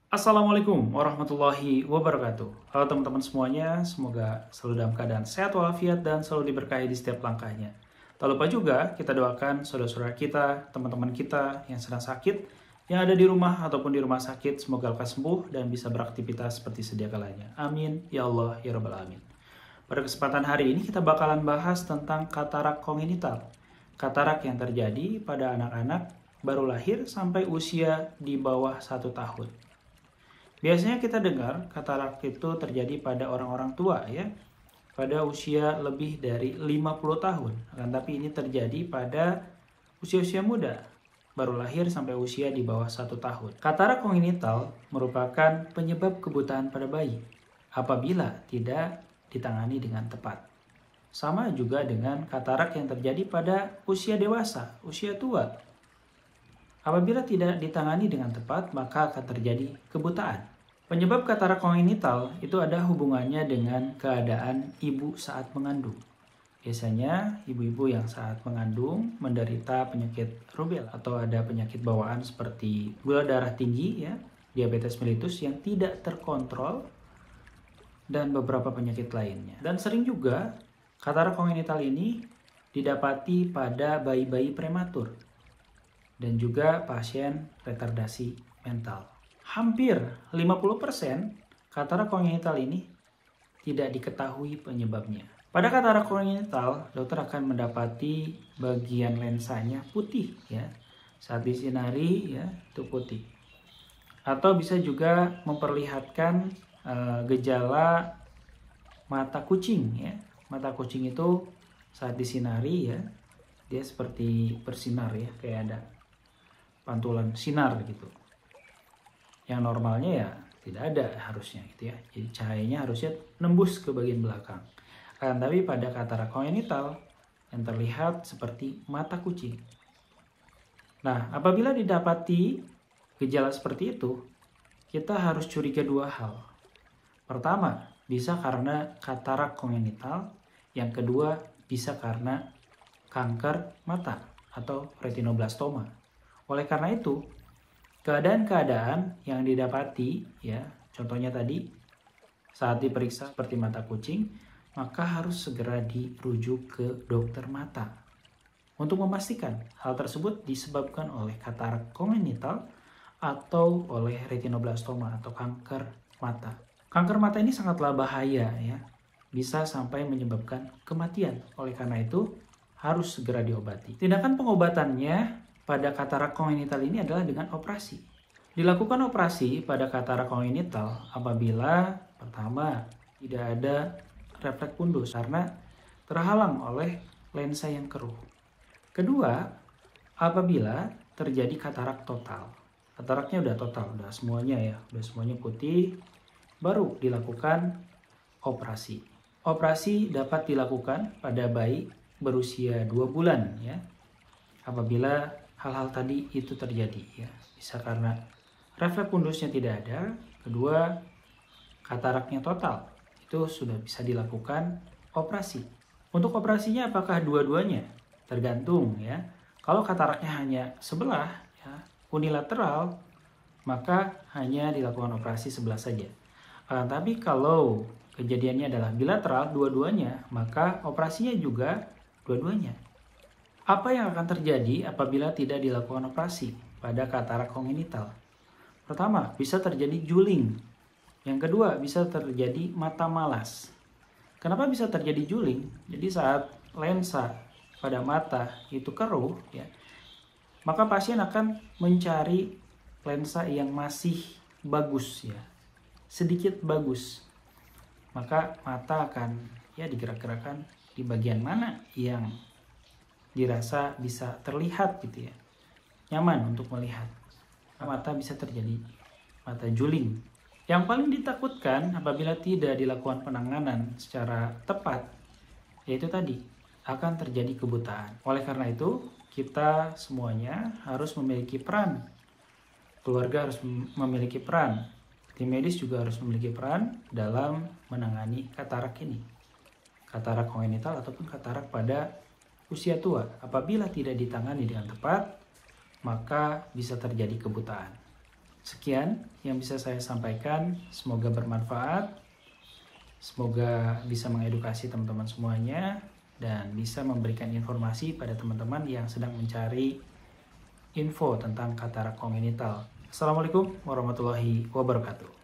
Assalamualaikum warahmatullahi wabarakatuh. Halo teman-teman semuanya, semoga selalu dalam keadaan sehat walafiat dan selalu diberkahi di setiap langkahnya. Tak lupa juga kita doakan saudara-saudara kita, teman-teman kita yang sedang sakit, yang ada di rumah ataupun di rumah sakit, semoga lekas sembuh dan bisa beraktivitas seperti sedia kalanya. Amin, ya Allah, ya Rabbal Alamin. Pada kesempatan hari ini kita bakalan bahas tentang katarak kongenital. Katarak yang terjadi pada anak-anak baru lahir sampai usia di bawah 1 tahun. Biasanya kita dengar katarak itu terjadi pada orang-orang tua ya, pada usia lebih dari 50 tahun. Akan tapi ini terjadi pada usia-usia muda, baru lahir sampai usia di bawah 1 tahun. Katarak kongenital merupakan penyebab kebutaan pada bayi apabila tidak ditangani dengan tepat. Sama juga dengan katarak yang terjadi pada usia dewasa, usia tua. Apabila tidak ditangani dengan tepat, maka akan terjadi kebutaan. Penyebab katarak kongenital itu ada hubungannya dengan keadaan ibu saat mengandung. Biasanya ibu-ibu yang saat mengandung menderita penyakit rubella atau ada penyakit bawaan seperti gula darah tinggi, ya, diabetes mellitus yang tidak terkontrol, dan beberapa penyakit lainnya. Dan sering juga katarak kongenital ini didapati pada bayi-bayi prematur dan juga pasien retardasi mental. Hampir 50% katarak kongenital ini tidak diketahui penyebabnya. Pada katarak kongenital, dokter akan mendapati bagian lensanya putih ya. Saat disinari ya, itu putih. Atau bisa juga memperlihatkan gejala mata kucing ya. Mata kucing itu saat disinari ya, dia seperti bersinar ya, kayak ada pantulan sinar gitu. Yang normalnya ya tidak ada harusnya gitu ya. Jadi cahayanya harusnya nembus ke bagian belakang. Tapi pada katarak kongenital yang terlihat seperti mata kucing. Nah, apabila didapati gejala seperti itu, kita harus curiga dua hal. Pertama, bisa karena katarak kongenital. Yang kedua, bisa karena kanker mata atau retinoblastoma. Oleh karena itu, keadaan-keadaan yang didapati ya, contohnya tadi saat diperiksa seperti mata kucing, maka harus segera dirujuk ke dokter mata untuk memastikan hal tersebut disebabkan oleh katarak kongenital atau oleh retinoblastoma atau kanker mata. Kanker mata ini sangatlah bahaya ya, bisa sampai menyebabkan kematian. Oleh karena itu harus segera diobati. Tindakan pengobatannya pada katarak kongenital ini adalah dengan operasi. Dilakukan operasi pada katarak kongenital apabila pertama tidak ada refleks fundus karena terhalang oleh lensa yang keruh. Kedua, apabila terjadi katarak total. Kataraknya udah total, udah semuanya ya, udah semuanya putih, baru dilakukan operasi. Operasi dapat dilakukan pada bayi berusia 2 bulan ya. Apabila hal-hal tadi itu terjadi ya, bisa karena refleks fundusnya tidak ada, kedua kataraknya total, itu sudah bisa dilakukan operasi. Untuk operasinya apakah dua-duanya? Tergantung ya. Kalau kataraknya hanya sebelah ya, unilateral, maka hanya dilakukan operasi sebelah saja. Tapi kalau kejadiannya adalah bilateral, dua-duanya, maka operasinya juga dua-duanya. Apa yang akan terjadi apabila tidak dilakukan operasi pada katarak kongenital? Pertama, bisa terjadi juling. Yang kedua, bisa terjadi mata malas. Kenapa bisa terjadi juling? Jadi saat lensa pada mata itu keruh, ya, maka pasien akan mencari lensa yang masih bagus, ya, sedikit bagus. Maka mata akan ya digerak-gerakkan di bagian mana yang dirasa bisa terlihat gitu ya, nyaman untuk melihat. Mata bisa terjadi mata juling. Yang paling ditakutkan apabila tidak dilakukan penanganan secara tepat, yaitu tadi akan terjadi kebutaan. Oleh karena itu, kita semuanya harus memiliki peran. Keluarga harus memiliki peran. Tim medis juga harus memiliki peran dalam menangani katarak ini. Katarak kongenital ataupun katarak pada usia tua. Apabila tidak ditangani dengan tepat, maka bisa terjadi kebutaan. Sekian yang bisa saya sampaikan, semoga bermanfaat, semoga bisa mengedukasi teman-teman semuanya, dan bisa memberikan informasi pada teman-teman yang sedang mencari info tentang katarak kongenital. Assalamualaikum warahmatullahi wabarakatuh.